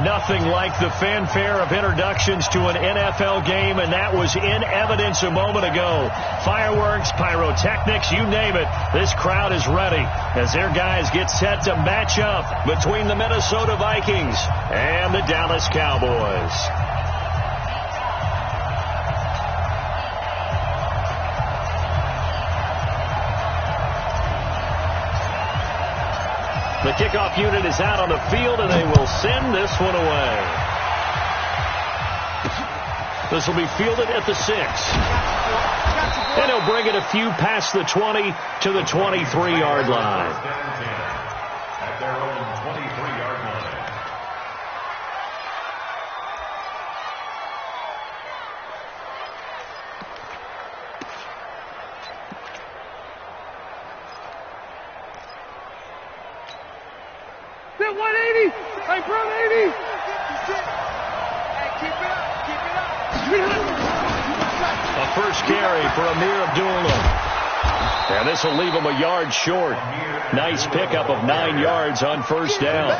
Nothing like the fanfare of introductions to an NFL game, and that was in evidence a moment ago. Fireworks, pyrotechnics, you name it. This crowd is ready as their guys get set to match up between the Minnesota Vikings and the Dallas Cowboys. The kickoff unit is out on the field, and they will send this one away. This will be fielded at the 6. And he'll bring it a few past the 20 to the 23-yard line. At their own 23-yard line. That 180! Hey, front 80! Hey, keep it up! A first carry for Amir Abdullah. And this will leave him a yard short. Nice pickup of 9 yards on first down.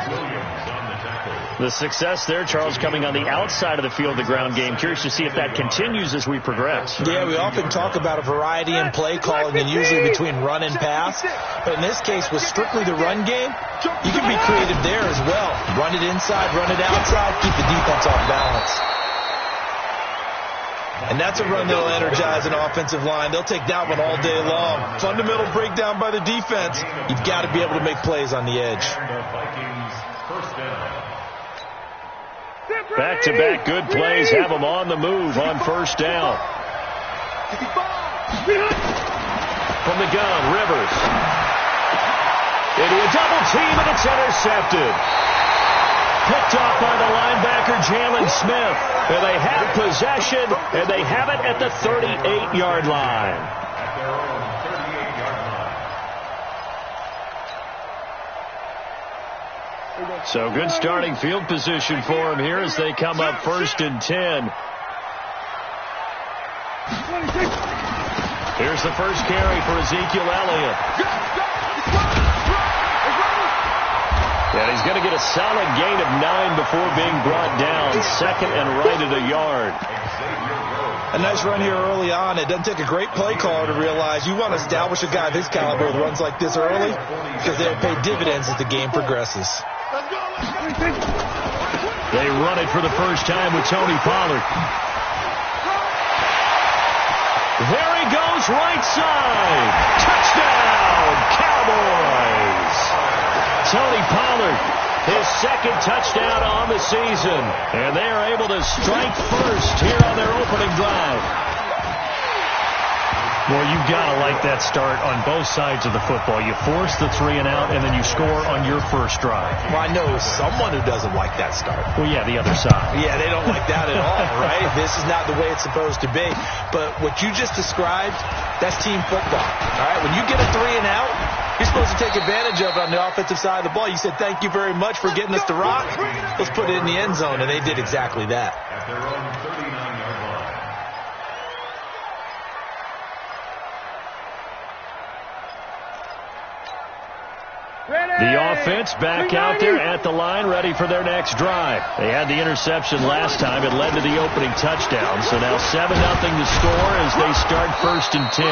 The success there, Charles, coming on the outside of the field, the ground game. Curious to see if that continues as we progress. Yeah, we often talk about a variety in play calling and usually between run and pass. But in this case, with strictly the run game, you can be creative there as well. Run it inside, run it outside, keep the defense off balance. And that's a run that'll energize an offensive line. They'll take that one all day long. Fundamental breakdown by the defense. You've got to be able to make plays on the edge. Back-to-back good plays have them on the move on first down. From the gun, Rivers. Into a double team, and it's intercepted. Picked off by the linebacker, Jalen Smith. And they have possession, and they have it at the 38-yard line. At their own 38-yard line. So good starting field position for them here as they come up 1st and 10. Here's the first carry for Ezekiel Elliott. And he's going to get a solid gain of 9 before being brought down. Second and right at a yard. A nice run here early on. It doesn't take a great play caller to realize you want to establish a guy of his caliber with runs like this early because they'll pay dividends as the game progresses. They run it for the first time with Tony Pollard. There he goes, right side. Touchdown, Cowboys. Tony Pollard, his second touchdown on the season. And they are able to strike first here on their opening drive. Well, you've got to like that start on both sides of the football. You force the 3 and out, and then you score on your first drive. Well, I know someone who doesn't like that start. Well, yeah, the other side. Yeah, they don't like that at all, right? This is not the way it's supposed to be. But what you just described, that's team football, all right? When you get a 3 and out, you're supposed to take advantage of it on the offensive side of the ball. You said, thank you very much for getting us to rock. Let's put it in the end zone, and they did exactly that. At their own 39-yard line. The offense back out there at the line, ready for their next drive. They had the interception last time. It led to the opening touchdown. So now 7-0 to score as they start 1st and 10.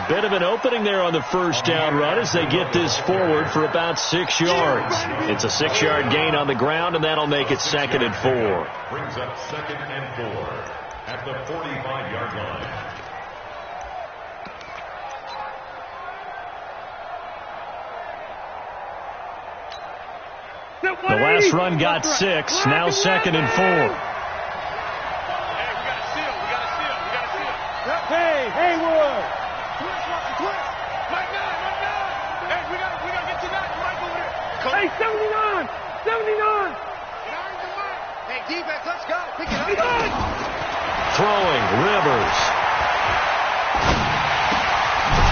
A bit of an opening there on the first down run as they get this forward for about 6 yards. It's a 6-yard gain on the ground, and that'll make it 2nd and 4. Brings up 2nd and 4 at the 45-yard line. The last run got 6. Now 2nd and 4. Hey, Haywood! My guy! Hey, we gotta get to that. Mike over there. Hey, 79! Hey, defense, let's go. Pick it up. Throwing, Rivers.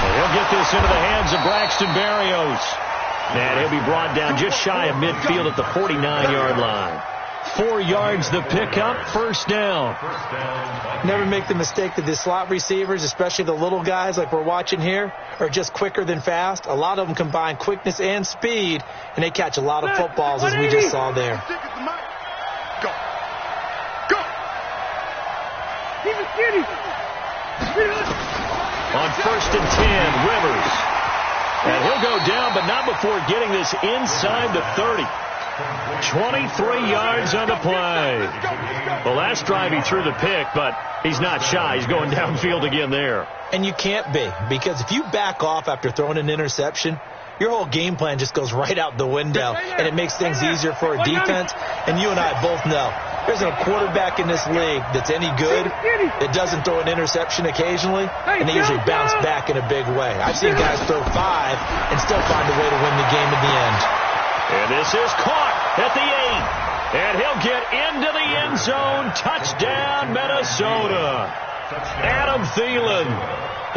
And he'll get this into the hands of Braxton Berrios. And he'll be brought down just shy of midfield at the 49-yard line. 4 yards the pickup, 1st down. Never make the mistake that the slot receivers, especially the little guys like we're watching here, are just quicker than fast. A lot of them combine quickness and speed, and they catch a lot of footballs as we just saw there. Go. Go. Keep it skinny. On 1st and 10, Rivers. And he'll go down, but not before getting this inside the 30. 23 yards on the play. The last drive he threw the pick, but he's not shy. He's going downfield again there. And you can't be, because if you back off after throwing an interception, your whole game plan just goes right out the window, and it makes things easier for a defense. And you and I both know there's a quarterback in this league that's any good that doesn't throw an interception occasionally, and they usually bounce back in a big way. I've seen guys throw 5 and still find a way to win the game in the end. And this is caught at the 8. And he'll get into the end zone. Touchdown, Minnesota. Adam Thielen,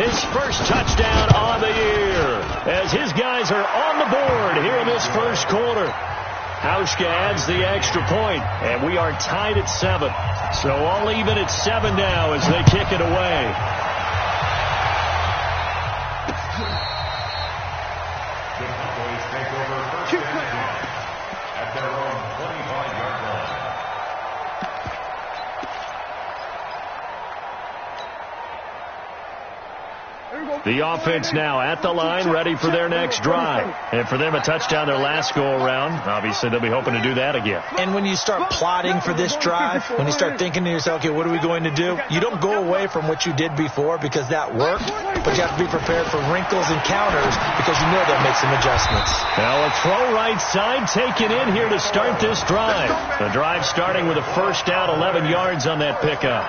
his first touchdown on the year, as his guys are on the board here in this first quarter. Hauschka adds the extra point, and we are tied at 7. So all even at 7 now as they kick it away. The Cowboys take over 1st and 10 at their own 25-yard line. The offense now at the line, ready for their next drive. And for them, a touchdown their last go-around. Obviously, they'll be hoping to do that again. And when you start plotting for this drive, when you start thinking to yourself, okay, what are we going to do? You don't go away from what you did before because that worked, but you have to be prepared for wrinkles and counters because you know they'll make some adjustments. Now a throw right side taken in here to start this drive. The drive starting with a first down, 11 yards on that pickup.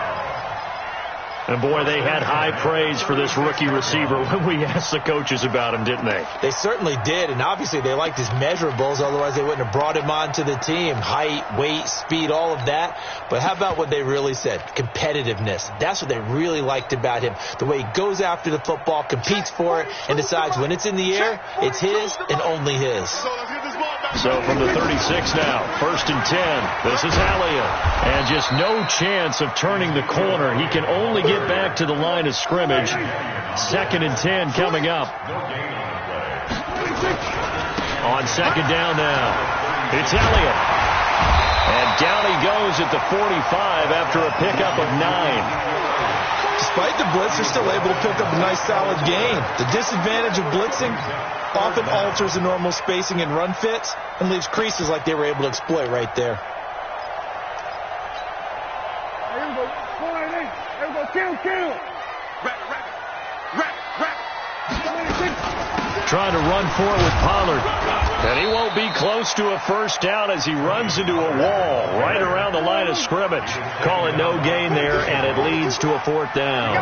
And, boy, they had high praise for this rookie receiver when we asked the coaches about him, didn't they? They certainly did, and obviously they liked his measurables. Otherwise, they wouldn't have brought him onto the team. Height, weight, speed, all of that. But how about what they really said? Competitiveness. That's what they really liked about him. The way he goes after the football, competes for it, and decides when it's in the air, it's his and only his. So from the 36 now, 1st and 10. This is Elliott. And just no chance of turning the corner. He can only get back to the line of scrimmage. 2nd and 10 coming up. On 2nd down now, it's Elliott. And down he goes at the 45 after a pickup of 9. Despite the blitz, they're still able to pick up a nice solid gain. The disadvantage of blitzing often alters the normal spacing and run fits and leaves creases like they were able to exploit right there. Here we go. Go right in. Here we go. Kill. Rack. Trying to run for it with Pollard. And he won't be close to a first down as he runs into a wall right around the line of scrimmage. Calling no gain there, and it leads to a 4th down.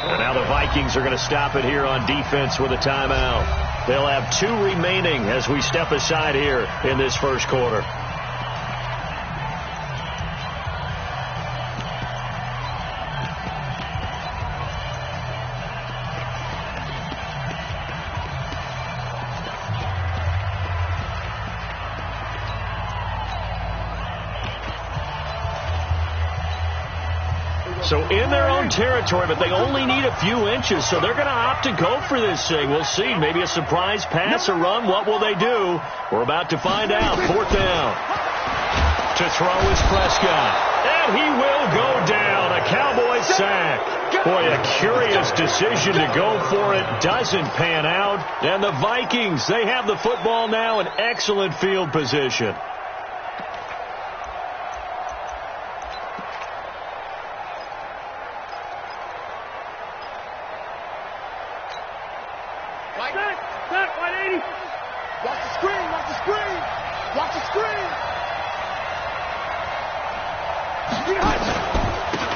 And now the Vikings are going to stop it here on defense with a timeout. They'll have 2 remaining as we step aside here in this first quarter. So in their own territory, but they only need a few inches, so they're going to opt to go for this thing. We'll see. Maybe a surprise pass or run. What will they do? We're about to find out. 4th down. To throw is Prescott. And he will go down. A Cowboy sack. Boy, a curious decision to go for it. Doesn't pan out. And the Vikings, they have the football now in excellent field position.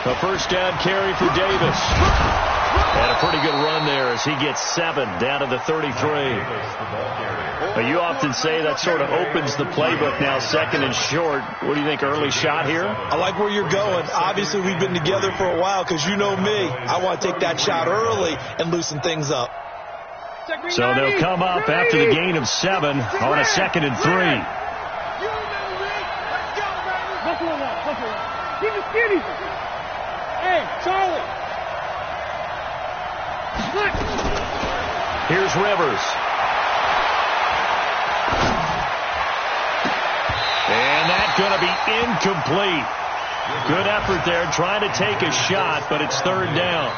A first down carry for Davis. And a pretty good run there as he gets 7 down to the 33. But you often say that sort of opens the playbook now, 2nd and short. What do you think, early shot here? I like where you're going. Obviously, we've been together for a while because you know me. I want to take that shot early and loosen things up. So they'll come up after the gain of 7 on a 2nd and 3. Keep it skinny. Hey, Charlie. Here's Rivers. And that going to be incomplete. Good effort there, trying to take a shot, but it's third down.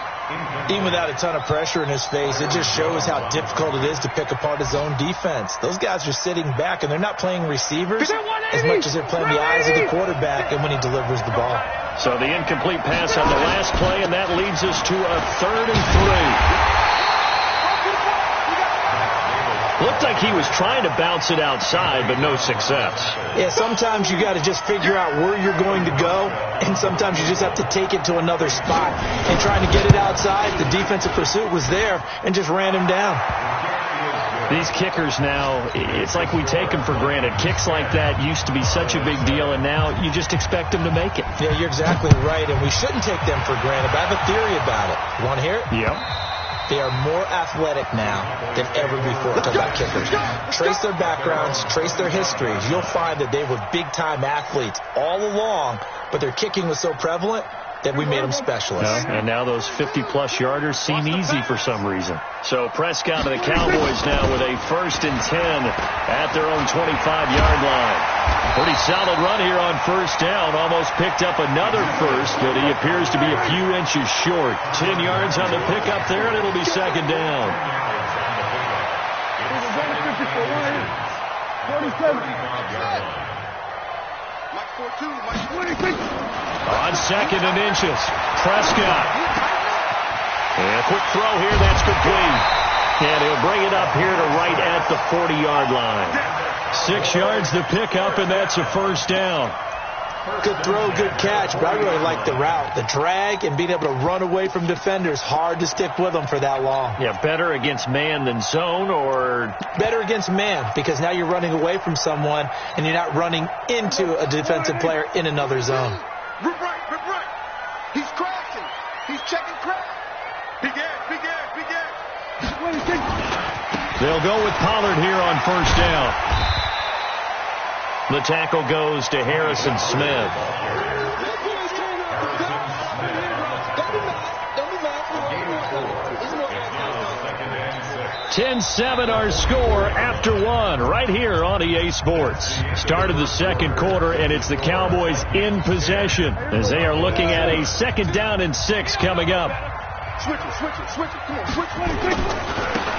Even without a ton of pressure in his face, it just shows how difficult it is to pick apart his own defense. Those guys are sitting back, and they're not playing receivers as much as they're playing the eyes of the quarterback and when he delivers the ball. So the incomplete pass on the last play, and that leads us to a 3rd and 3. Looked like he was trying to bounce it outside, but no success. Yeah, sometimes you got to just figure out where you're going to go, and sometimes you just have to take it to another spot. And trying to get it outside, the defensive pursuit was there and just ran him down. These kickers now, it's like we take them for granted. Kicks like that used to be such a big deal, and now you just expect them to make it. Yeah, you're exactly right, and we shouldn't take them for granted, but I have a theory about it. You want to hear it? Yep. They are more athletic now than ever before. Talk about kickers. Trace their backgrounds, trace their histories. You'll find that they were big-time athletes all along, but their kicking was so prevalent that we made them specialists. And now those 50-plus yarders seem easy for some reason. So Prescott and the Cowboys now with a 1st and 10 at their own 25-yard line. Pretty solid run here on 1st down. Almost picked up another first, but he appears to be a few inches short. 10 yards on the pickup there, and it'll be 2nd down. 47. On 2nd and inches, Prescott. And a quick throw here, that's complete. And he'll bring it up here to right at the 40-yard line. 6 yards to pick up, and that's a 1st down. Good throw, good catch, but I really like the route. The drag and being able to run away from defenders, hard to stick with them for that long. Yeah, better against man than zone, or? Better against man, because now you're running away from someone, and you're not running into a defensive player in another zone. Rip right. He's crashing. He's checking crash. Big ass. They'll go with Pollard here on 1st down. The tackle goes to Harrison Smith. 10-7 our score after 1 right here on EA Sports. Start of the 2nd quarter, and it's the Cowboys in possession as they are looking at a 2nd down and 6 coming up. Switch it. Come on, switch.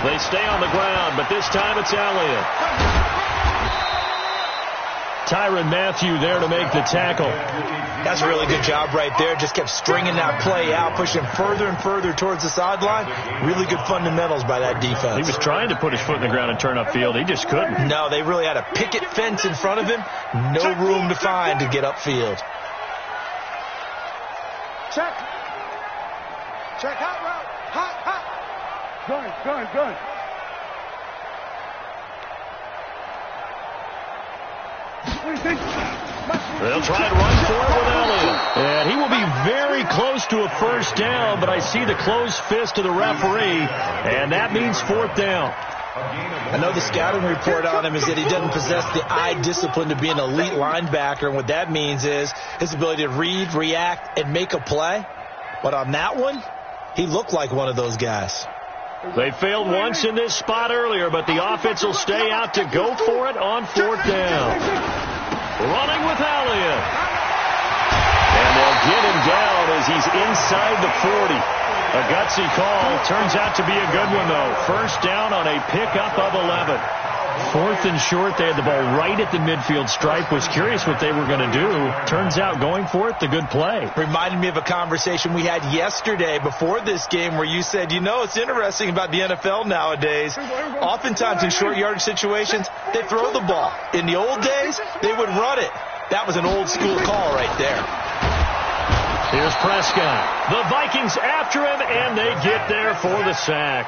They stay on the ground, but this time it's Elliott. Tyrann Mathieu there to make the tackle. That's a really good job right there. Just kept stringing that play out, pushing further and further towards the sideline. Really good fundamentals by that defense. He was trying to put his foot in the ground and turn upfield. He just couldn't. No, they really had a picket fence in front of him. No room to find to get upfield. Check. Hot route. Hot. Gun. They'll try to run for it with Elliott. And he will be very close to a 1st down, but I see the closed fist of the referee, and that means 4th down. I know the scouting report on him is that he doesn't possess the eye discipline to be an elite linebacker, and what that means is his ability to read, react, and make a play. But on that one, he looked like one of those guys. They failed once in this spot earlier, but the offense will stay out to go for it on 4th down. Running with Elliott. And they'll get him down as he's inside the 40. A gutsy call. Turns out to be a good one, though. 1st down on a pickup of 11. 4th and short. They had the ball right at the midfield stripe. Was curious what they were going to do. Turns out going for it, the good play. Reminded me of a conversation we had yesterday before this game where you said, it's interesting about the NFL nowadays. Oftentimes in short yardage situations, they throw the ball. In the old days, they would run it. That was an old school call right there. Here's Prescott. The Vikings after him, and they get there for the sack.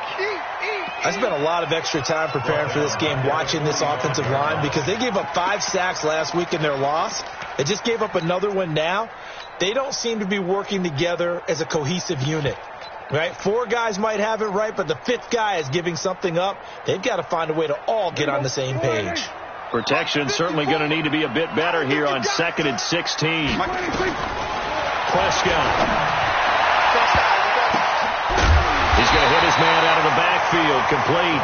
I spent a lot of extra time preparing for this game watching this offensive line because they gave up 5 sacks last week in their loss. They just gave up another one now. They don't seem to be working together as a cohesive unit. Right? 4 guys might have it right, but the 5th guy is giving something up. They've got to find a way to all get on the same page. Protection certainly going to need to be a bit better here on 2nd and 16. Prescott. He's going to hit his man out of the backfield, complete.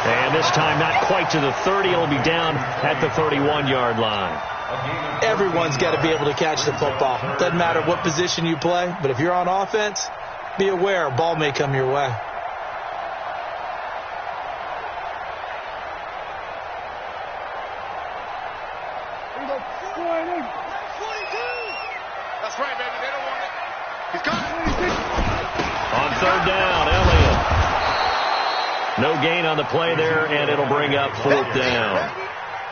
And this time not quite to the 30. It'll be down at the 31-yard line. Everyone's got to be able to catch the football. Doesn't matter what position you play, but if you're on offense, be aware a ball may come your way. That's right, baby. They don't want it. He's got it. On third down, Elliott. No gain on the play there, and it'll bring up fourth down.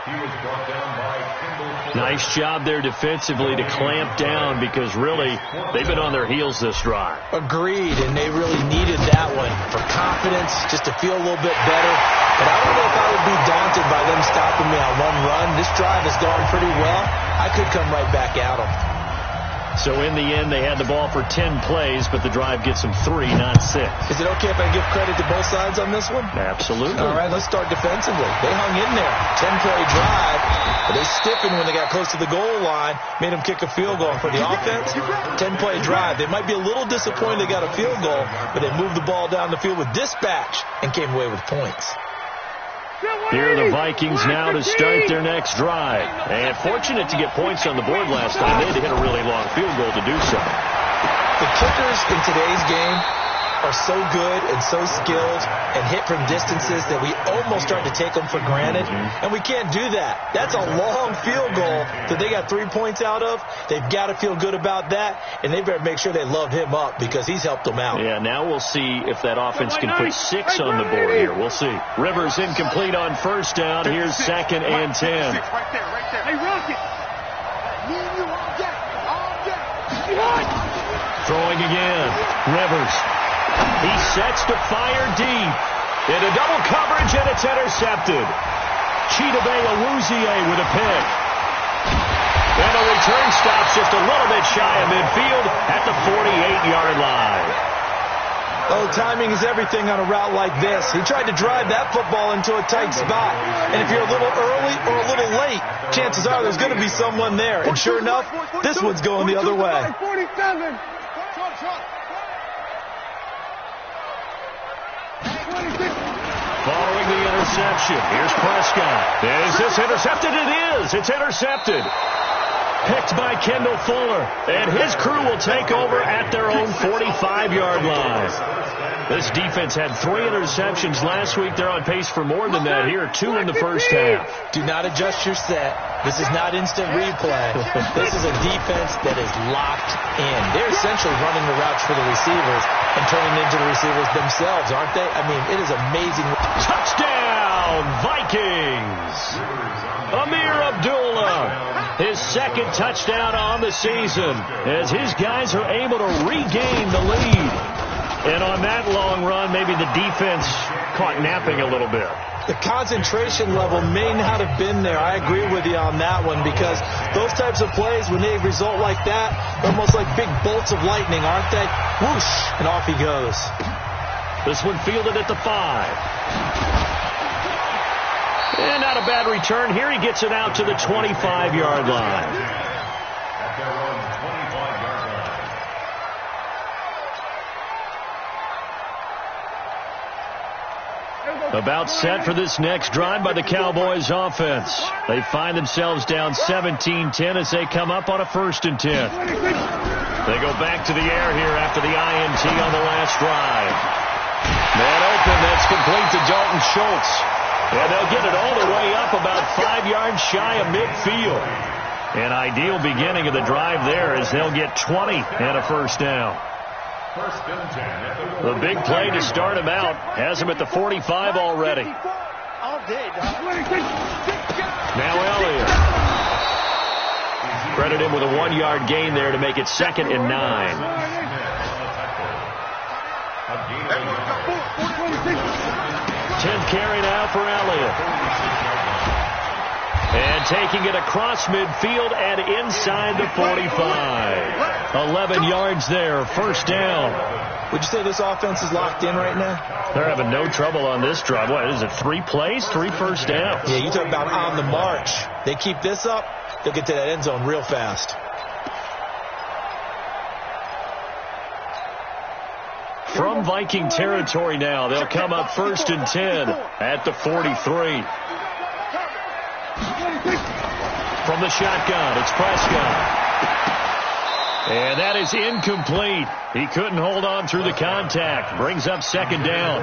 He was brought down by Kendall. Nice job there defensively to clamp down because really they've been on their heels this drive. Agreed, and they really needed that one for confidence, just to feel a little bit better. But I don't know if I would be daunted by them stopping me on one run. This drive has gone pretty well. I could come right back at them. So in the end, they had the ball for 10 plays, but the drive gets them 3, not 6. Is it okay if I give credit to both sides on this one? Absolutely. All right, let's start defensively. They hung in there. 10-play drive, but they stiffened when they got close to the goal line, made them kick a field goal. For the offense, 10-play drive. They might be a little disappointed they got a field goal, but they moved the ball down the field with dispatch and came away with points. Here are the Vikings now to start their next drive. And fortunate to get points on the board last time. They had to hit a really long field goal to do so. The kickers in today's game are so good and so skilled and hit from distances that we almost start to take them for granted. And we can't do that. That's a long field goal that they got 3 points out of. They've got to feel good about that, and they better make sure they load him up because he's helped them out. Yeah, now we'll see if that offense can put 6 on the board here. We'll see. Rivers incomplete on first down. Here's 2nd and 10. Right there, right there. Hey, Rocket. You all day. Throwing again. Rivers. He sets to fire deep. Into double coverage, and it's intercepted. Chidobe Awuzie with a pick. And the return stops just a little bit shy of midfield at the 48-yard line. Oh, timing is everything on a route like this. He tried to drive that football into a tight spot. And if you're a little early or a little late, chances are there's going to be someone there. And sure enough, this one's going the other way. 47. Following the interception, here's Prescott. Is this intercepted? It is. It's intercepted. Picked by Kendall Fuller. And his crew will take over at their own 45-yard line. This defense had 3 interceptions last week. They're on pace for more than that here. 2 in the first half. Do not adjust your set. This is not instant replay. This is a defense that is locked in. They're essentially running the routes for the receivers and turning into the receivers themselves, aren't they? I mean, it is amazing. Touchdown, Vikings! Amir Abdullah, his 2nd touchdown on the season as his guys are able to regain the lead. And on that long run, maybe the defense caught napping a little bit. The concentration level may not have been there. I agree with you on that one because those types of plays, when they result like that, they're almost like big bolts of lightning, aren't they? Whoosh, and off he goes. This one fielded at the 5. And not a bad return. Here he gets it out to the 25-yard line. At their own 25-yard line. About set for this next drive by the Cowboys offense. They find themselves down 17-10 as they come up on a 1st and 10. They go back to the air here after the INT on the last drive. Man open, that's complete to Dalton Schultz. And they'll get it all the way up about 5 yards shy of midfield. An ideal beginning of the drive there as they'll get 20 and a 1st down. 1st and 10. The big play to start him out has him at the 45 already. All day, dog. Now Elliott. Credit him with a 1-yard gain there to make it 2nd and 9. 10th carry now for Elliott. And taking it across midfield and inside the 45. 11 yards there, 1st down. Would you say this offense is locked in right now? They're having no trouble on this drive. What is it, 3 plays, 3 first downs? Yeah, you talk about on the march. They keep this up, they'll get to that end zone real fast. From Viking territory now, they'll come up 1st and 10 at the 43. From From the shotgun, it's Prescott. And that is incomplete. He couldn't hold on through the contact. Brings up second down.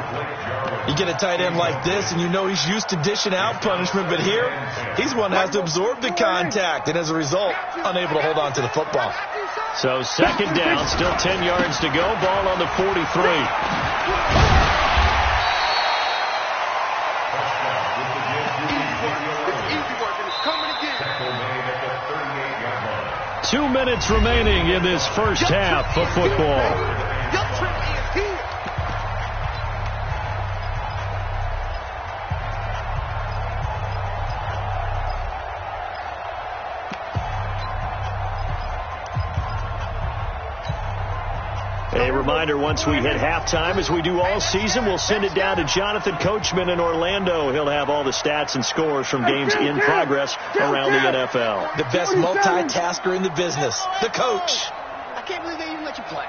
You get a tight end like this, and you know he's used to dishing out punishment, but here, he's one that has to absorb the contact, and as a result, unable to hold on to the football. So second down, still 10 yards to go. Ball on the 43. It's easy work, and it's coming again. 2 minutes remaining in this first half of football. Your trip is here. A reminder, once we hit halftime, as we do all season, we'll send it down to Jonathan Coachman in Orlando. He'll have all the stats and scores from games in progress around the NFL. The best multitasker in the business, the coach. I can't believe they even let you play.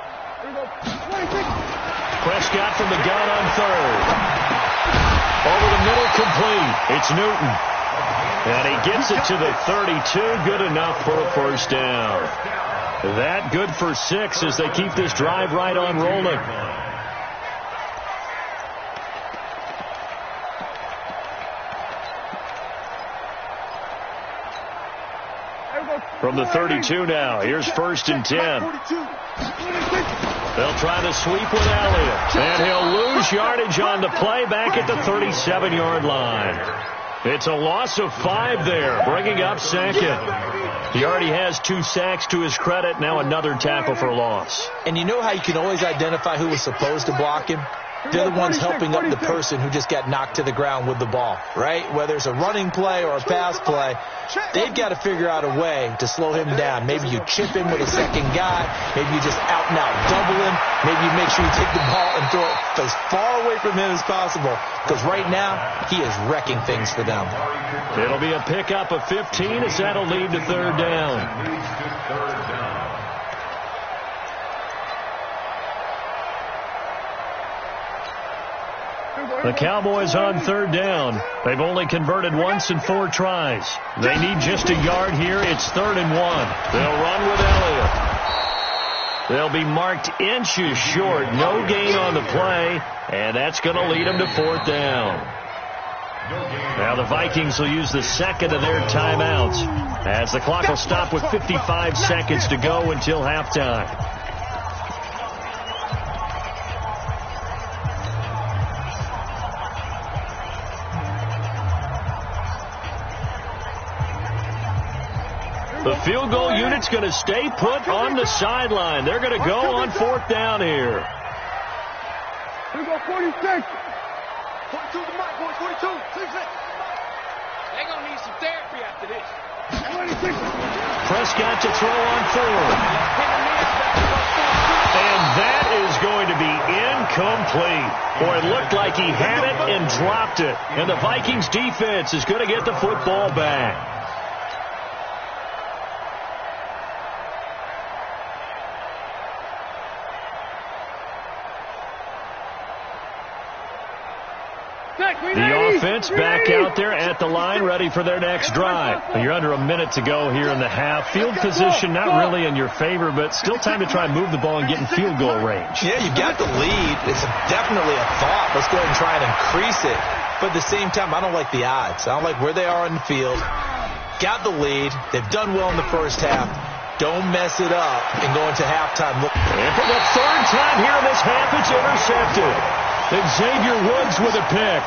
Prescott from the gun on third. Over the middle, complete. It's Newton. And he gets it to the 32. Good enough for a first down. That good for 6 as they keep this drive right on rolling. From the 32 now, here's 1st and 10. They'll try the sweep with Elliott. And he'll lose yardage on the play back at the 37-yard line. It's a loss of 5 there, bringing up second. He already has 2 sacks to his credit, now another tackle for loss. And you know how you can always identify who was supposed to block him? They're the ones helping up the person who just got knocked to the ground with the ball, right? Whether it's a running play or a pass play, they've got to figure out a way to slow him down. Maybe you chip him with a second guy. Maybe you just out-and-out double him. Maybe you make sure you take the ball and throw it as far away from him as possible. Because right now, he is wrecking things for them. It'll be a pickup of 15 as that'll lead to third down. The Cowboys on third down. They've only converted once in 4 tries. They need just a yard here. It's 3rd and 1. They'll run with Elliott. They'll be marked inches short. No gain on the play, and that's going to lead them to 4th down. Now the Vikings will use the second of their timeouts as the clock will stop with 55 seconds to go until halftime. The field goal unit's going to stay put on the sideline. They're going to go on 4th down here. Here we go, 46. 42 to Mike, boys, 42. 26. They're going to need some therapy after this. 26. Prescott to throw on 4th. And that is going to be incomplete. Boy, it looked like he had it and dropped it. And the Vikings defense is going to get the football back. The offense back out there at the line, ready for their next drive. You're under a minute to go here in the half. Field position not really in your favor, but still time to try and move the ball and get in field goal range. Yeah, you got the lead. It's definitely a thought. Let's go ahead and try and increase it. But at the same time, I don't like the odds. I don't like where they are in the field. Got the lead. They've done well in the first half. Don't mess it up and go into halftime. And for the 3rd time here in this half, it's intercepted. And Xavier Woods with a pick.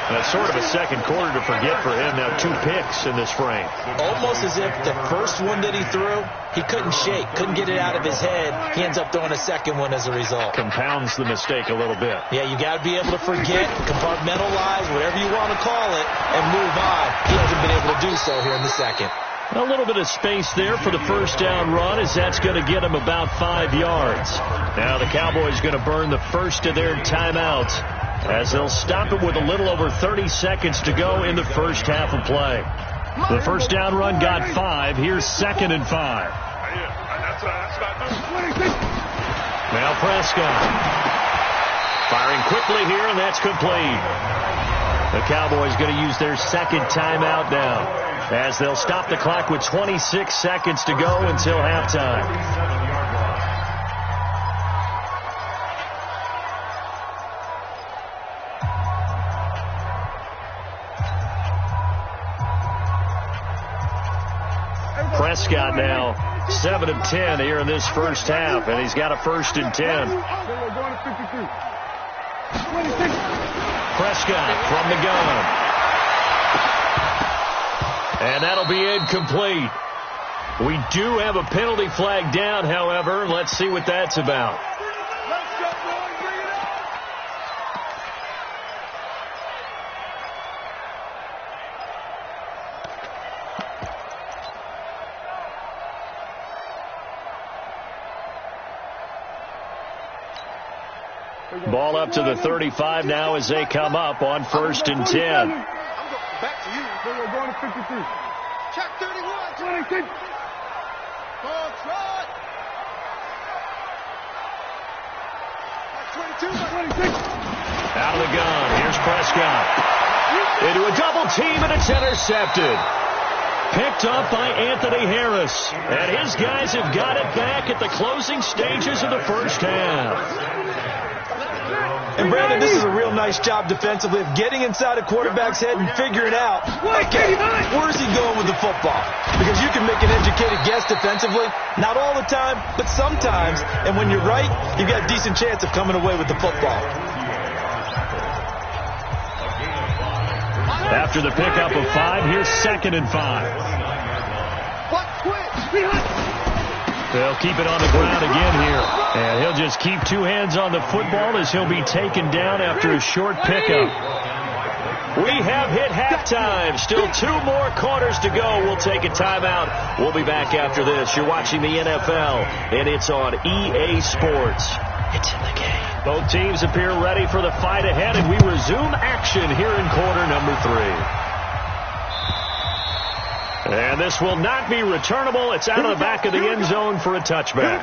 That's sort of a second quarter to forget for him. Now 2 picks in this frame. Almost as if the first one that he threw, he couldn't shake, couldn't get it out of his head. He ends up throwing a second one as a result. Compounds the mistake a little bit. Yeah, you got to be able to forget, compartmentalize, whatever you want to call it, and move on. He hasn't been able to do so here in the second. A little bit of space there for the first down run as that's going to get him about 5 yards. Now the Cowboys going to burn the first of their timeouts as they'll stop it with a little over 30 seconds to go in the first half of play. The first down run got 5. Here's 2nd and 5. Now Prescott. Firing quickly here, and that's complete. The Cowboys going to use their second timeout now. as they'll stop the clock with 26 seconds to go until halftime. 37-yard line. Prescott now 7 of 10 here in this first half, and he's got a 1st and 10. Prescott from the gun. And that'll be incomplete. We do have a penalty flag down, however. Let's see what that's about. Ball up to the 35 now as they come up on 1st and 10. Back to you. We're going to 53. Check 31. 26. Ball trot. 22. 26. Out of the gun. Here's Prescott. Into a double team, and it's intercepted. Picked up by Anthony Harris. And his guys have got it back at the closing stages of the first half. And, Brandon, this is a real nice job defensively of getting inside a quarterback's head and figuring out, okay, where's he going with the football? Because you can make an educated guess defensively, not all the time, but sometimes. And when you're right, you've got a decent chance of coming away with the football. After the pickup of 5, here's 2nd and 5. They'll keep it on the ground again here. And he'll just keep 2 hands on the football as he'll be taken down after a short pickup. We have hit halftime. Still 2 more quarters to go. We'll take a timeout. We'll be back after this. You're watching the NFL, and it's on EA Sports. It's in the game. Both teams appear ready for the fight ahead, and we resume action here in quarter number 3. And this will not be returnable. It's out of the back of the end zone for a touchback.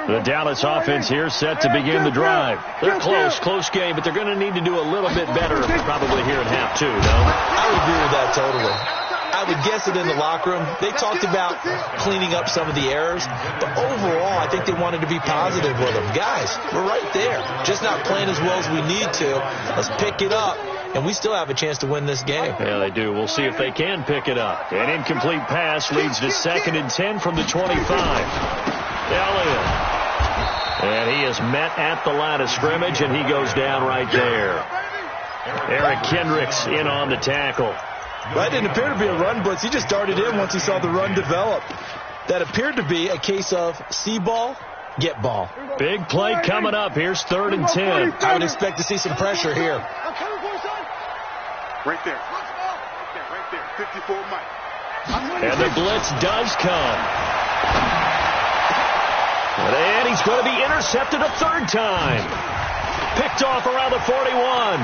The Dallas offense here set to begin the drive. They're close game, but they're going to need to do a little bit better probably here in half 2, no? I would agree with that totally. I would guess it in the locker room. They talked about cleaning up some of the errors, but overall, I think they wanted to be positive with them. Guys, we're right there. Just not playing as well as we need to. Let's pick it up, and we still have a chance to win this game. Yeah, they do. We'll see if they can pick it up. An incomplete pass leads to 2nd and 10 from the 25. Elliott. And he is met at the line of scrimmage, and he goes down right there. Eric Kendricks in on the tackle. Right, didn't appear to be a run blitz. He just darted in once he saw the run develop. That appeared to be a case of see ball, get ball. Big play coming up. Here's 3rd and 10. I would expect to see some pressure here. Right there. Right there. 54 Mike. And the blitz does come. And he's going to be intercepted a 3rd time. Picked off around the 41.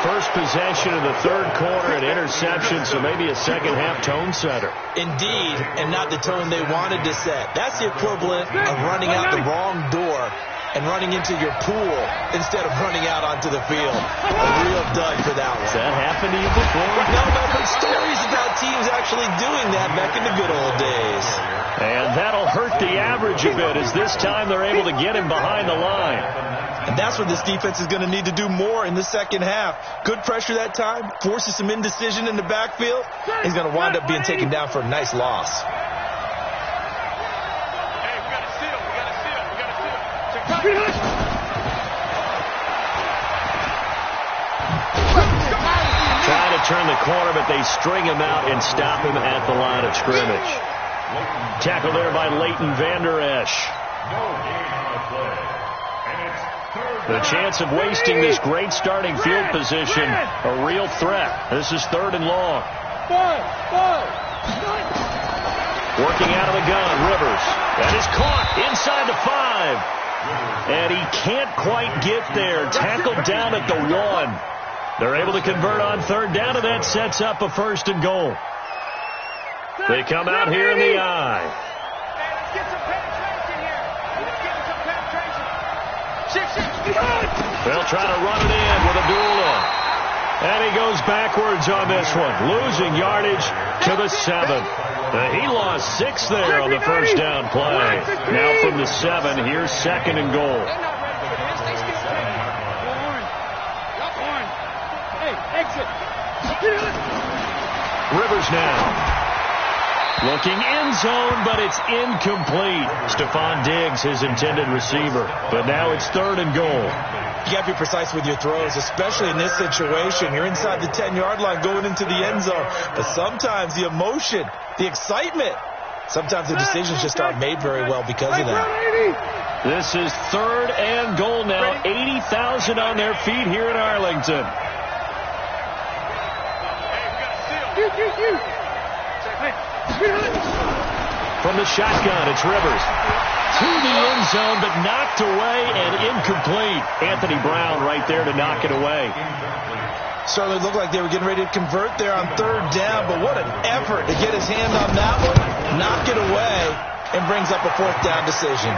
First possession of the 3rd quarter, an interception, so maybe a second-half tone setter. Indeed, and not the tone they wanted to set. That's the equivalent of running out the wrong door and running into your pool instead of running out onto the field. A real dud for that one. Has that happened to you before? No, but stories about teams actually doing that back in the good old days. And that'll hurt the average a bit as this time they're able to get him behind the line. And that's what this defense is going to need to do more in the second half. Good pressure that time, forces some indecision in the backfield. He's going to wind up being taken down for a nice loss. Hey, we got to seal. Check out. Trying to turn the corner, but they string him out and stop him at the line of scrimmage. Tackle there by Leighton Vander Esch. The chance of wasting this great starting field position, a real threat. This is 3rd and long. Working out of the gun, Rivers. That is caught inside the 5. And he can't quite get there. Tackled down at the 1. They're able to convert on 3rd down, and that sets up a 1st and goal. They come out here in the I. get some penetration here. Let's get some penetration. Six. They'll try to run it in with Abdullah. And he goes backwards on this one, losing yardage to the 7. He lost 6 there on the first down play. Now from the 7, here's 2nd and goal. They're not ready for this. They still take it. Yup, Horn. Hey, exit. Rivers now. Looking end zone, but it's incomplete. Stephon Diggs, his intended receiver. But now it's 3rd and goal. You got to be precise with your throws, especially in this situation. You're inside the 10-yard line going into the end zone. But sometimes the emotion, the excitement, sometimes the decisions just aren't made very well because of that. This is 3rd and goal now. 80,000 on their feet here in Arlington. From the shotgun, it's Rivers. To the end zone, but knocked away and incomplete. Anthony Brown right there to knock it away. Certainly looked like they were getting ready to convert there on 3rd down, but what an effort to get his hand on that one, knock it away, and brings up a 4th down decision.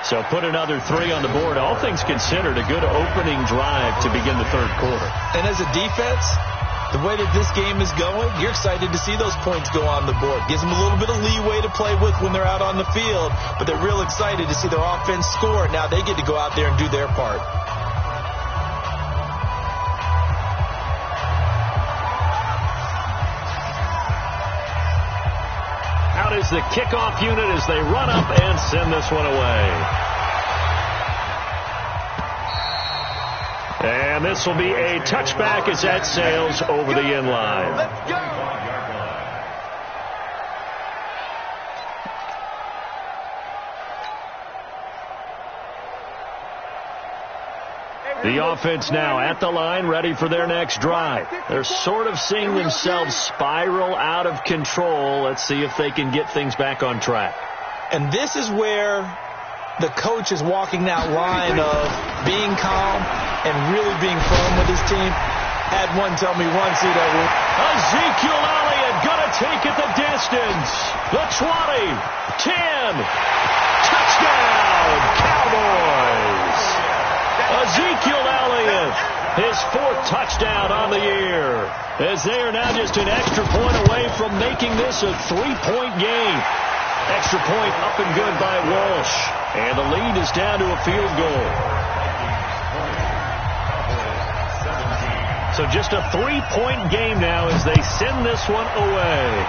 So put another 3 on the board. All things considered, a good opening drive to begin the 3rd quarter. And as a defense, the way that this game is going, you're excited to see those points go on the board. Gives them a little bit of leeway to play with when they're out on the field, but they're real excited to see their offense score. Now they get to go out there and do their part. Out is the kickoff unit as they run up and send this one away. And this will be a touchback as that sails over the end line. Let's go. The offense now at the line, ready for their next drive. They're sort of seeing themselves spiral out of control. Let's see if they can get things back on track. And this is where the coach is walking that line of being calm and really being firm with his team. Had one tell me once, Ezekiel Elliott gonna take it the distance. The 20, 10, touchdown, Cowboys. Ezekiel Elliott, his 4th touchdown on the year, as they are now just an extra point away from making this a 3-point game. Extra point up and good by Walsh, and the lead is down to a field goal. So just a 3-point game now as they send this one away.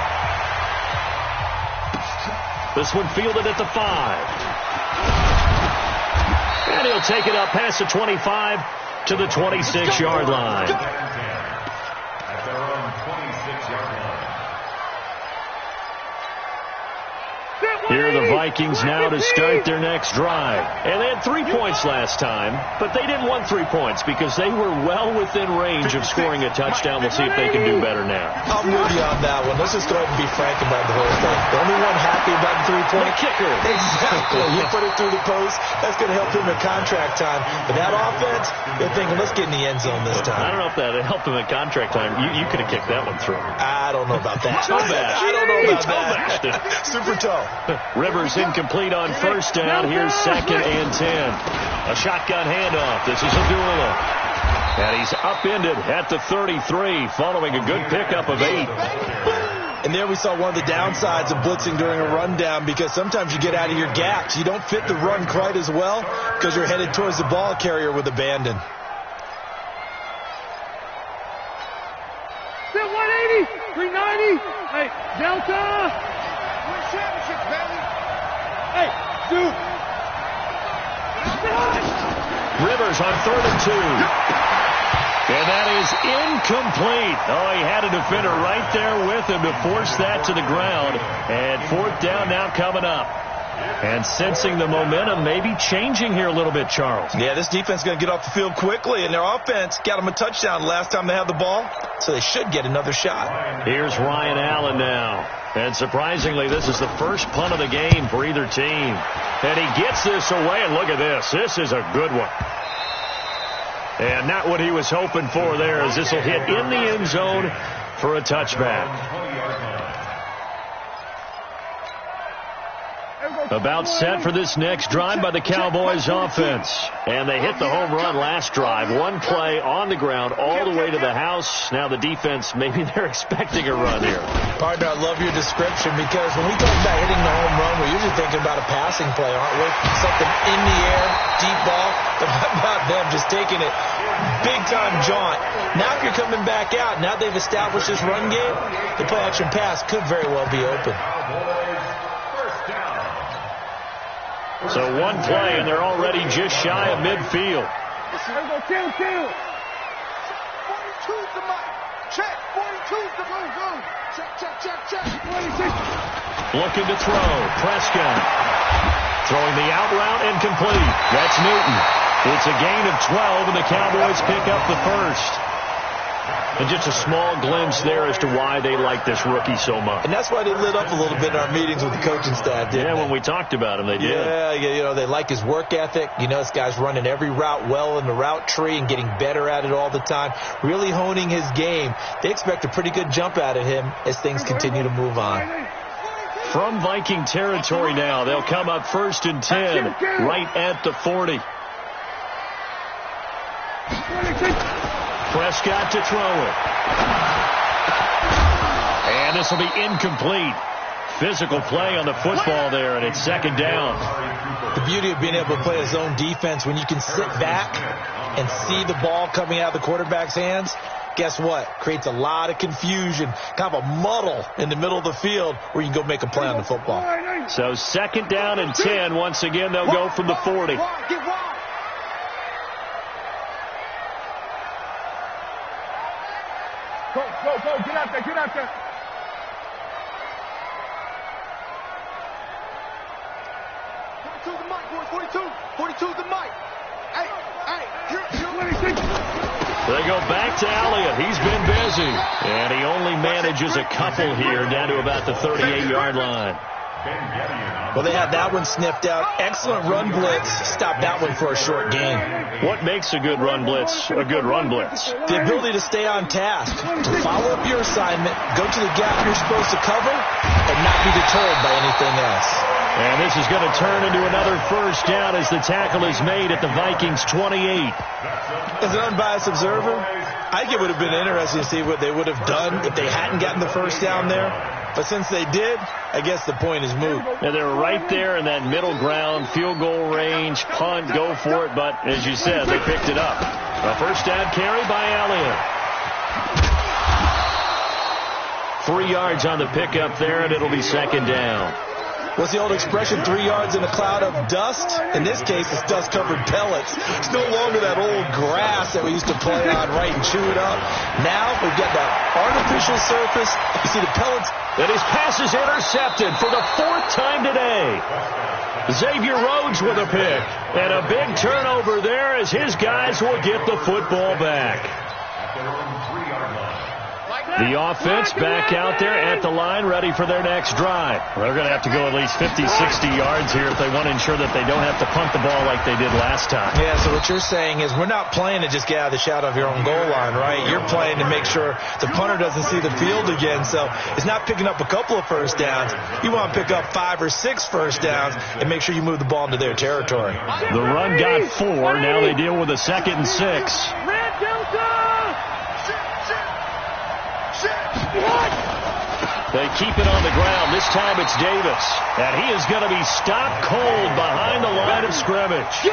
This one fielded at the 5. And he'll take it up past the 25 to the 26-yard line. At their own 26-yard line. Here are the Vikings now to start their next drive. And they had 3 points last time, but they didn't want 3 points because they were well within range of scoring a touchdown. We'll see if they can do better now. I'm with you on that one. Let's just go ahead and be frank about the whole thing. The only one happy about the 3-point kicker. Exactly. You put it through the post. That's going to help him at contract time. But that offense, they're thinking, let's get in the end zone this time. I don't know if that helped him at contract time. You could have kicked that one through. I don't know about that. Toe bash. I don't know about Toe that. bashed it. Super toe. Rivers incomplete on 1st down. Here's 2nd and 10. A shotgun handoff. This is Abdullah. And he's upended at the 33 following a good pickup of 8. And there we saw one of the downsides of blitzing during a rundown, because sometimes you get out of your gaps. You don't fit the run quite as well because you're headed towards the ball carrier with abandon. 180, 390. Hey, Delta. Win championships, baby. Hey, dude. Rivers on 3rd and 2. And that is incomplete. Oh, he had a defender right there with him to force that to the ground. And 4th down now coming up. And sensing the momentum maybe changing here a little bit, Charles. Yeah, this defense is going to get off the field quickly, and their offense got them a touchdown last time they had the ball, so they should get another shot. Here's Ryan Allen now. And surprisingly, this is the first punt of the game for either team. And he gets this away, and look at this. This is a good one. And not what he was hoping for there, as this will hit in the end zone for a touchback. About set for this next drive by the Cowboys offense. And they hit the home run last drive. One play on the ground all the way to the house. Now the defense, maybe they're expecting a run here. Partner, I love your description because when we talk about hitting the home run, we're usually thinking about a passing play, aren't we? Something in the air, deep ball. But how about them just taking it big-time jaunt? Now if you're coming back out, now they've established this run game, the play-action pass could very well be open. So one play, and they're already just shy of midfield. Kill. 42's the mic. Check. 42's the mic. Go. Check. 26. Looking to throw. Prescott. Throwing the out route incomplete. That's Newton. It's a gain of 12, and the Cowboys pick up the first. And just a small glimpse there as to why they like this rookie so much. And that's why they lit up a little bit in our meetings with the coaching staff, didn't they? When we talked about him, they did. Yeah, you know, they like his work ethic. You know, this guy's running every route well in the route tree and getting better at it all the time, really honing his game. They expect a pretty good jump out of him as things continue to move on. From Viking territory now, they'll come up 1st and 10, right at the 40. Prescott to throw it. And this will be incomplete. Physical play on the football there, and it's 2nd down. The beauty of being able to play a zone defense when you can sit back and see the ball coming out of the quarterback's hands, guess what? Creates a lot of confusion, kind of a muddle in the middle of the field where you can go make a play on the football. So 2nd down and 10. Once again, they'll go from the 40. Go. Get out there. 42's the mic, boys. 42's the mic. Hey, here. 26. They go back to Elliott. He's been busy. And he only manages a couple here down to about the 38-yard line. Well, they had that one sniffed out. Excellent run blitz. Stopped that one for a short gain. What makes a good run blitz a good run blitz? The ability to stay on task, to follow up your assignment, go to the gap you're supposed to cover, and not be deterred by anything else. And this is going to turn into another 1st down as the tackle is made at the Vikings' 28. As an unbiased observer, I think it would have been interesting to see what they would have done if they hadn't gotten the 1st down there. But since they did, I guess the point is moot. And they're right there in that middle ground, field goal range, punt, go for it. But as you said, they picked it up. A 1st down carry by Elliott. 3 yards on the pickup there, and it'll be 2nd down. What's the old expression, 3 yards in a cloud of dust? In this case, it's dust-covered pellets. It's no longer that old grass that we used to play on, right, and chew it up. Now we've got that artificial surface. You see the pellets. And his pass is intercepted for the 4th time today. Xavier Rhodes with a pick. And a big turnover there as his guys will get the football back. The offense back out there at the line, ready for their next drive. They're going to have to go at least 50, 60 yards here if they want to ensure that they don't have to punt the ball like they did last time. Yeah, so what you're saying is we're not playing to just get out of the shadow of your own goal line, right? You're playing to make sure the punter doesn't see the field again. So it's not picking up a couple of 1st downs. You want to pick up 5 or 6 1st downs and make sure you move the ball into their territory. The run got 4. Now they deal with a 2nd and 6. They keep it on the ground. This time it's Davis. And he is going to be stopped cold behind the line of scrimmage.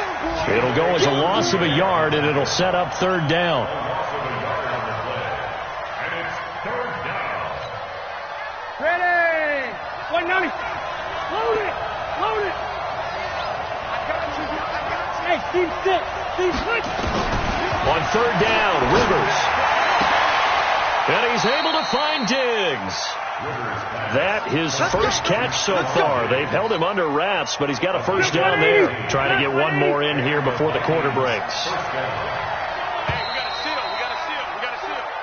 It'll go as a loss of a yard, and it'll set up 3rd down. Ready. 190. Load it. Hey, Steve, sit. On 3rd down, Rivers. And he's able to find Diggs. That his first catch so far. They've held him under wraps, but he's got a 1st down there. Trying to get one more in here before the quarter breaks.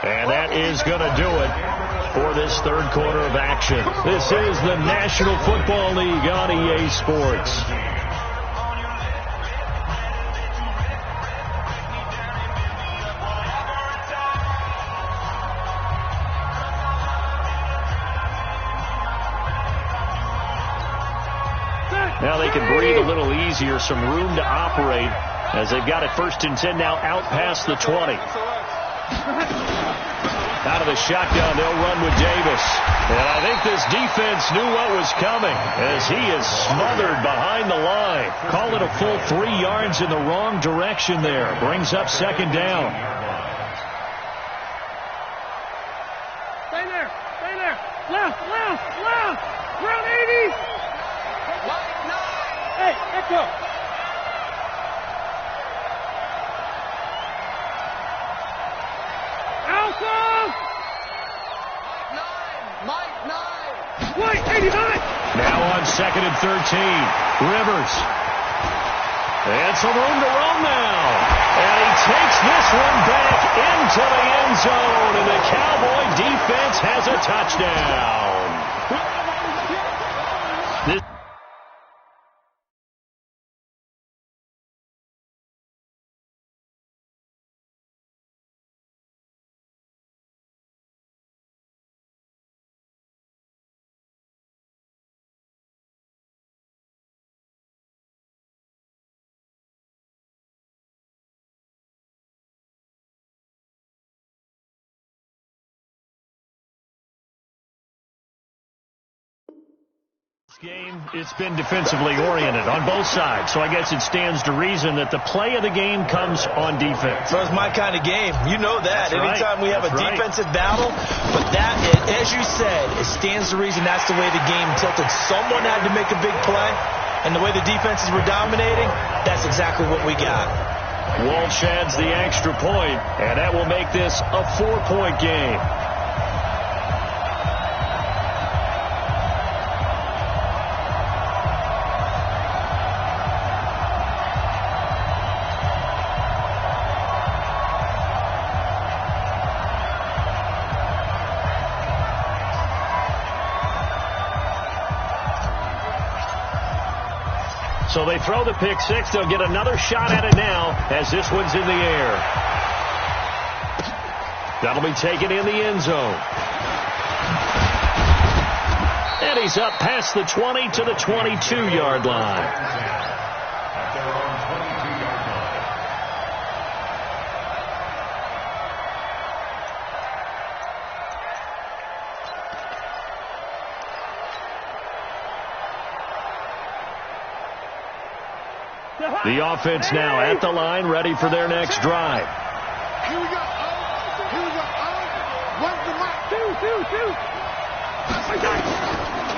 And that is going to do it for this 3rd quarter of action. This is the National Football League on EA Sports. Now little easier, some room to operate as they've got it 1st and 10 now out past the 20. Out of the shotgun, they'll run with Davis. And I think this defense knew what was coming as he is smothered behind the line. Call it a full 3 yards in the wrong direction there. Brings up 2nd down. Stay there. Stay there. Left. Round 80. Hey, echo. Mike 9. White, 89. Now on 2nd and 13. Rivers. And some room to roam now. And he takes this one back into the end zone. And the Cowboy defense has a touchdown. This game, it's been defensively oriented on both sides, so I guess it stands to reason that the play of the game comes on defense. So it's my kind of game. You know that. That's Anytime right. we have a defensive battle, but that, as you said, it stands to reason that's the way the game tilted. Someone had to make a big play, and the way the defenses were dominating, that's exactly what we got. Walsh adds the extra point, and that will make this a 4-point game. So they throw the pick six. They'll get another shot at it now as this one's in the air. That'll be taken in the end zone. And he's up past the 20 to the 22-yard line. At their own 22-yard line. The offense now at the line, ready for their next drive. Here we go. Where's the mic? Two.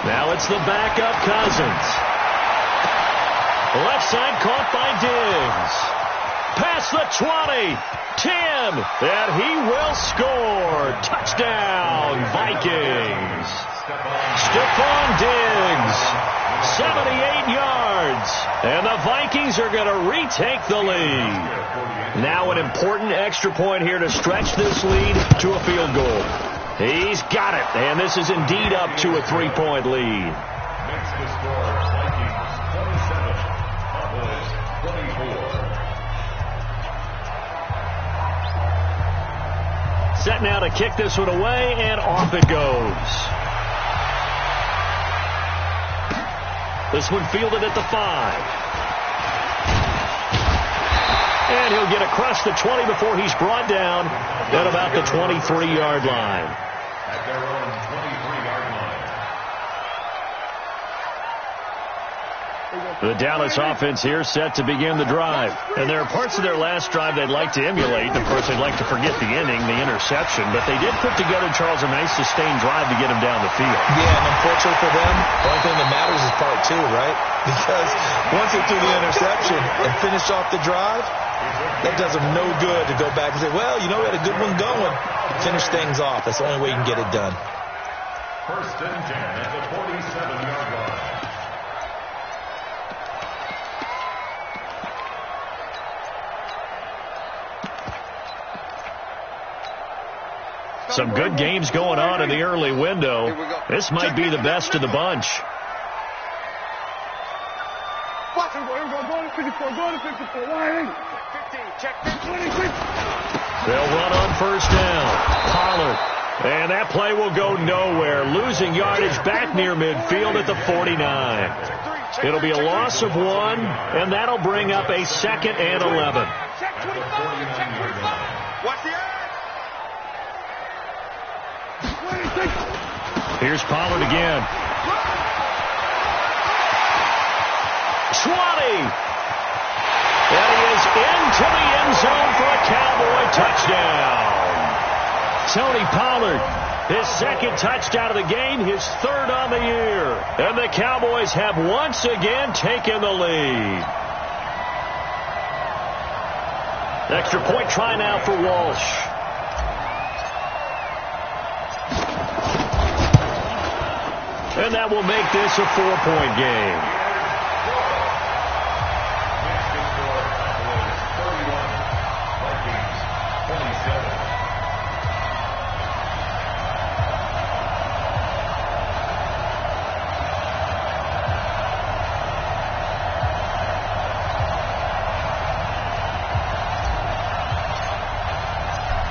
Now it's the backup Cousins. Left side caught by Diggs. Past the 20. 10. And he will score. Touchdown, Vikings. Stephon Diggs. 78 yards. And the Vikings are going to retake the lead. Now an important extra point here to stretch this lead to a field goal. He's got it. And this is indeed up to a 3-point lead. Makes the score Vikings 27, Cowboys 24. Set now to kick this one away, and off it goes. This one fielded at the 5. And he'll get across the 20 before he's brought down at about the 23-yard line. At their own 23-yard line. The Dallas offense here set to begin the drive. And there are parts of their last drive they'd like to emulate. And, of course, they'd like to forget the inning, the interception. But they did put together, Charles, a nice sustained drive to get him down the field. Yeah, and unfortunately for them, the only thing that matters is part 2, right? Because once they threw the interception and finished off the drive, that does them no good to go back and say, well, you know, we had a good one going. Finish things off. That's the only way you can get it done. First and 10 at the 47-yard line. Some good games going on in the early window. This might be the best of the bunch. Watch him, go to 54, go to 54. Why 15, check 20, They'll run on first down. Pollard. And that play will go nowhere. Losing yardage back near midfield at the 49. It'll be a loss of 1, and that'll bring up a 2nd and 11. Check 25. Check 25. Watch the eye. Here's Pollard again. 20. And he is into the end zone for a Cowboy touchdown. Tony Pollard, his 2nd touchdown of the game, his 3rd on the year. And the Cowboys have once again taken the lead. Extra point try now for Walsh. And that will make this a 4-point game.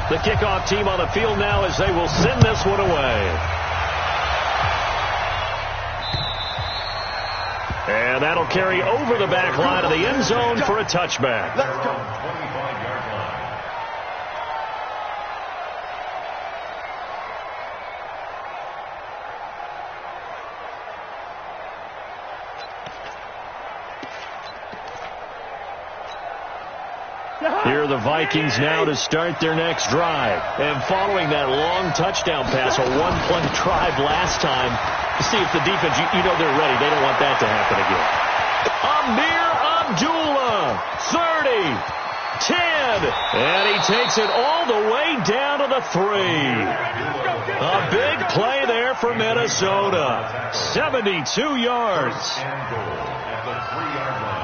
The kickoff team on the field now as they will send this one away. And that'll carry over the back line of the end zone for a touchback. Let's go. 25-yard line. Here are the Vikings now to start their next drive. And following that long touchdown pass, a one-play drive last time, to see if the defense, you know they're ready. They don't want that to happen again. Amir Abdullah, 30, 10, and he takes it all the way down to the 3. A big play there for Minnesota. 72 yards. And goal at the 3-yard line.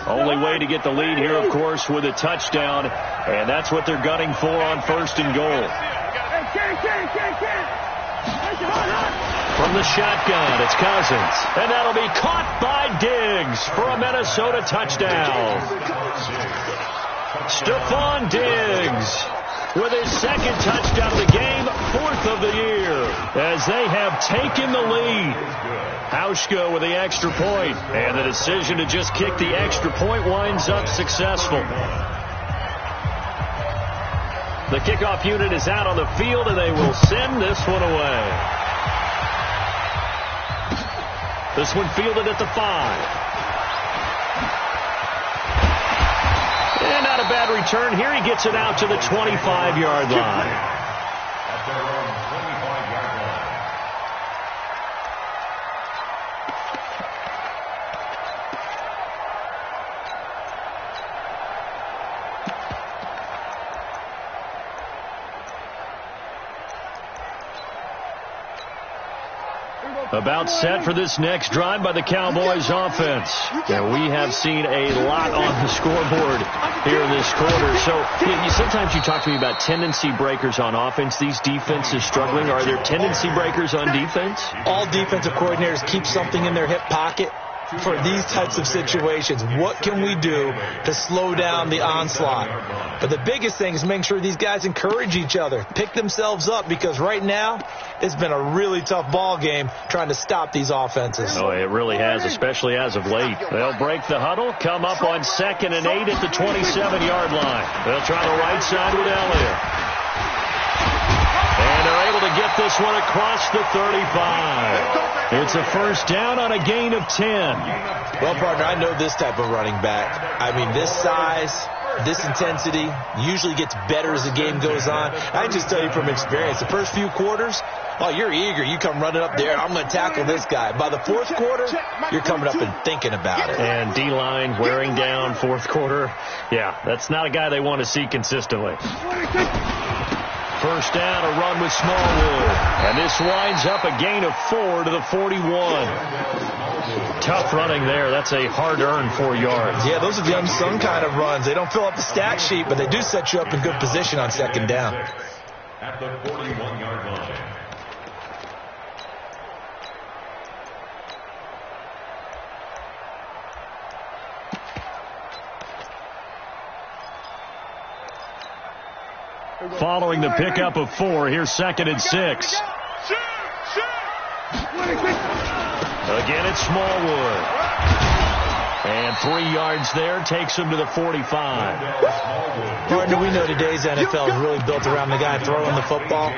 Only way to get the lead here, of course, with a touchdown, and that's what they're gunning for on 1st and goal. From the shotgun, it's Cousins, and that'll be caught by Diggs for a Minnesota touchdown. Stephon Diggs with his 2nd touchdown of the game, 4th of the year, as they have taken the lead. Hauschka with the extra point, and the decision to just kick the extra point winds up successful. The kickoff unit is out on the field, and they will send this one away. This one fielded at the 5. And not a bad return here. He gets it out to the 25-yard line. At their own 25-yard line. About set for this next drive by the Cowboys offense. And we have seen a lot on the scoreboard here in this quarter. So sometimes you talk to me about tendency breakers on offense. These defenses struggling. Are there tendency breakers on defense? All defensive coordinators keep something in their hip pocket for these types of situations. What can we do to slow down the onslaught? But the biggest thing is making sure these guys encourage each other, pick themselves up, because right now it's been a really tough ball game trying to stop these offenses. Oh, it really has, especially as of late. They'll break the huddle, come up on 2nd and 8 at the 27-yard line. They'll try the right side with Elliott. And they're able to get this one across the 35. It's a 1st down on a gain of 10. Well, partner, I know this type of running back. I mean, this size, this intensity usually gets better as the game goes on. I just tell you from experience, the first few quarters, oh, you're eager. You come running up there, I'm going to tackle this guy. By the 4th quarter, you're coming up and thinking about it. And D-line wearing down 4th quarter. Yeah, that's not a guy they want to see consistently. 1st down, a run with Smallwood. And this winds up a gain of 4 to the 41. Tough running there. That's a hard-earned 4 yards. Yeah, those are the unsung kind of runs. They don't fill up the stat sheet, but they do set you up in good position on 2nd down. At the 41-yard line. following the pickup of 4. Here's 2nd and 6. Again, it's Smallwood. And 3 yards there takes him to the 45. Partner, we know today's NFL is really built around the guy throwing the football.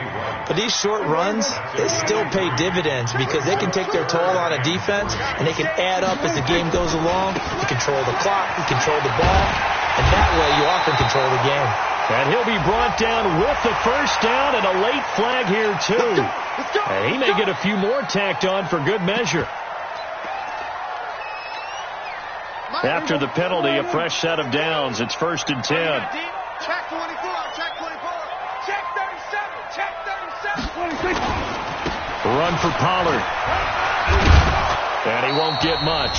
But these short runs, they still pay dividends because they can take their toll on a defense, and they can add up as the game goes along. You control the clock, you control the ball, and that way you often control the game. And he'll be brought down with the first down and a late flag here, too. And he may get a few more tacked on for good measure. After the penalty, a fresh set of downs. It's 1st and 10. Check 24, check 24, check 37, check 37. Run for Pollard. And he won't get much.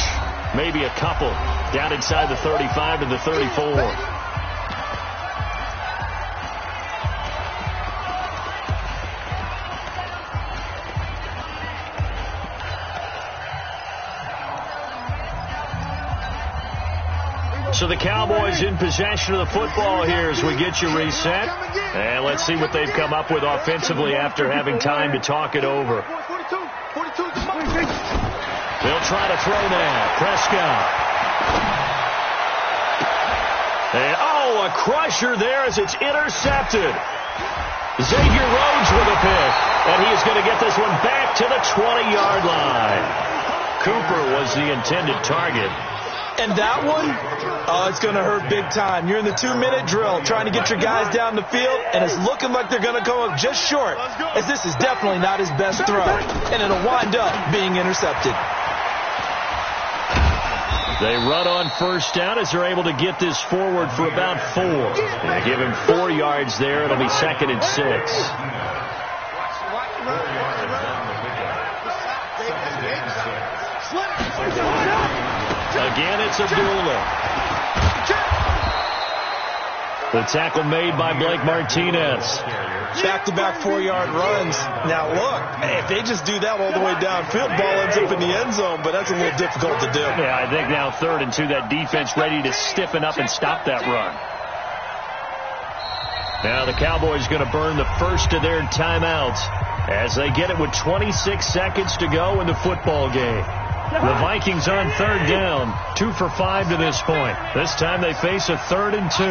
Maybe a couple. Down inside the 35 to the 34. So the Cowboys in possession of the football here as we get you reset. And let's see what they've come up with offensively after having time to talk it over. They'll try to throw now. Prescott. And, oh, a crusher there as it's intercepted. Xavier Rhodes with a pick. And he is going to get this one back to the 20-yard line. Cooper was the intended target. And that one, it's going to hurt big time. You're in the 2-minute drill trying to get your guys down the field, and it's looking like they're going to go up just short, as this is definitely not his best throw, and it'll wind up being intercepted. They run on first down as they're able to get this forward for about 4. They give him 4 yards there. It'll be 2nd and 6. Again, it's Abdullah. The tackle made by Blake Martinez. Back-to-back 4-yard runs. Now, look, if they just do that all the way downfield, ball ends up in the end zone, but that's a little difficult to do. Yeah, I think now 3rd and 2, that defense ready to stiffen up and stop that run. Now the Cowboys going to burn the first of their timeouts as they get it with 26 seconds to go in the football game. The Vikings on 3rd down, 2 for 5 to this point. This time they face a 3rd and 2.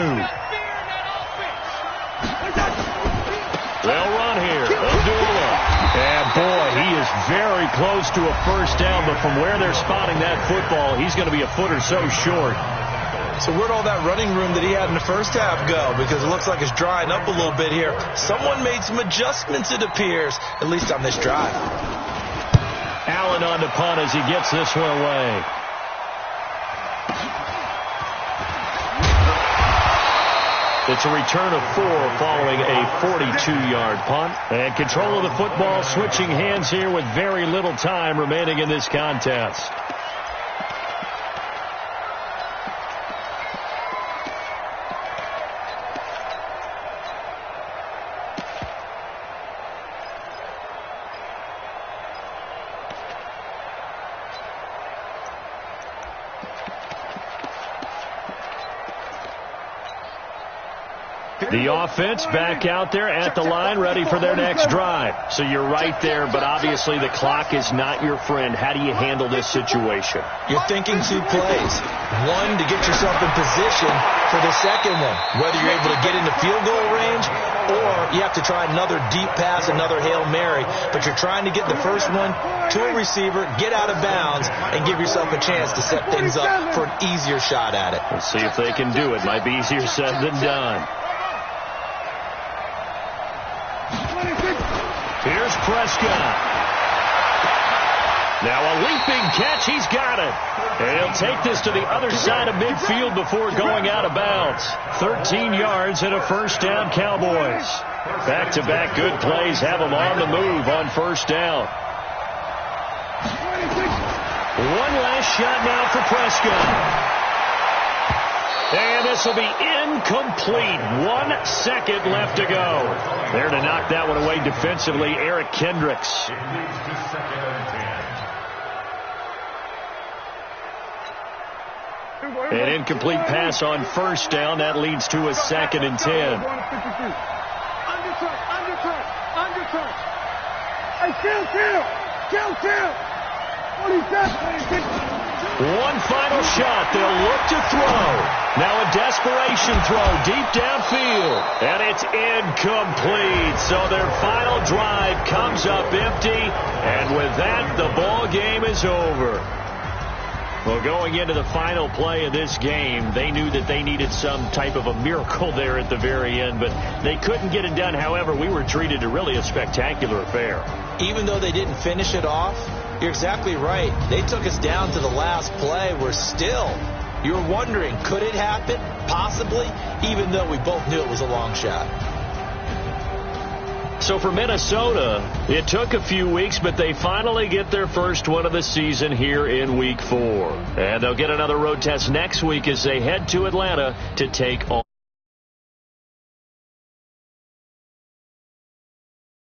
They'll run here. Abdullah. And boy, he is very close to a first down, but from where they're spotting that football, he's going to be a foot or so short. So where'd all that running room that he had in the first half go? Because it looks like it's drying up a little bit here. Someone made some adjustments, it appears, at least on this drive. Allen on the punt as he gets this one away. It's a return of 4 following a 42-yard punt. And control of the football switching hands here with very little time remaining in this contest. The offense back out there at the line, ready for their next drive. So you're right there, but obviously the clock is not your friend. How do you handle this situation? You're thinking 2 plays. One, to get yourself in position for the second one, whether you're able to get into field goal range or you have to try another deep pass, another Hail Mary. But you're trying to get the first one to a receiver, get out of bounds, and give yourself a chance to set things up for an easier shot at it. We'll see if they can do it. Might be easier said than done. Here's Prescott. Now a leaping catch. He's got it. And he'll take this to the other side of midfield before going out of bounds. 13 yards and a first down, Cowboys. Back-to-back good plays have them on the move on first down. One last shot now for Prescott. And this will be incomplete. 1 second left to go. There to knock that one away defensively, Eric Kendricks. An incomplete pass on first down. That leads to a 2nd and 10. Undercut. Hey, chill. 47. One final shot. They'll look to throw. Now a desperation throw deep downfield. And it's incomplete. So their final drive comes up empty. And with that, the ball game is over. Well, going into the final play of this game, they knew that they needed some type of a miracle there at the very end, but they couldn't get it done. However, we were treated to really a spectacular affair. Even though they didn't finish it off, you're exactly right. They took us down to the last play. We're still, you're wondering, could it happen? Possibly, even though we both knew it was a long shot. So for Minnesota, it took a few weeks, but they finally get their first one of the season here in Week 4. And they'll get another road test next week as they head to Atlanta to take on.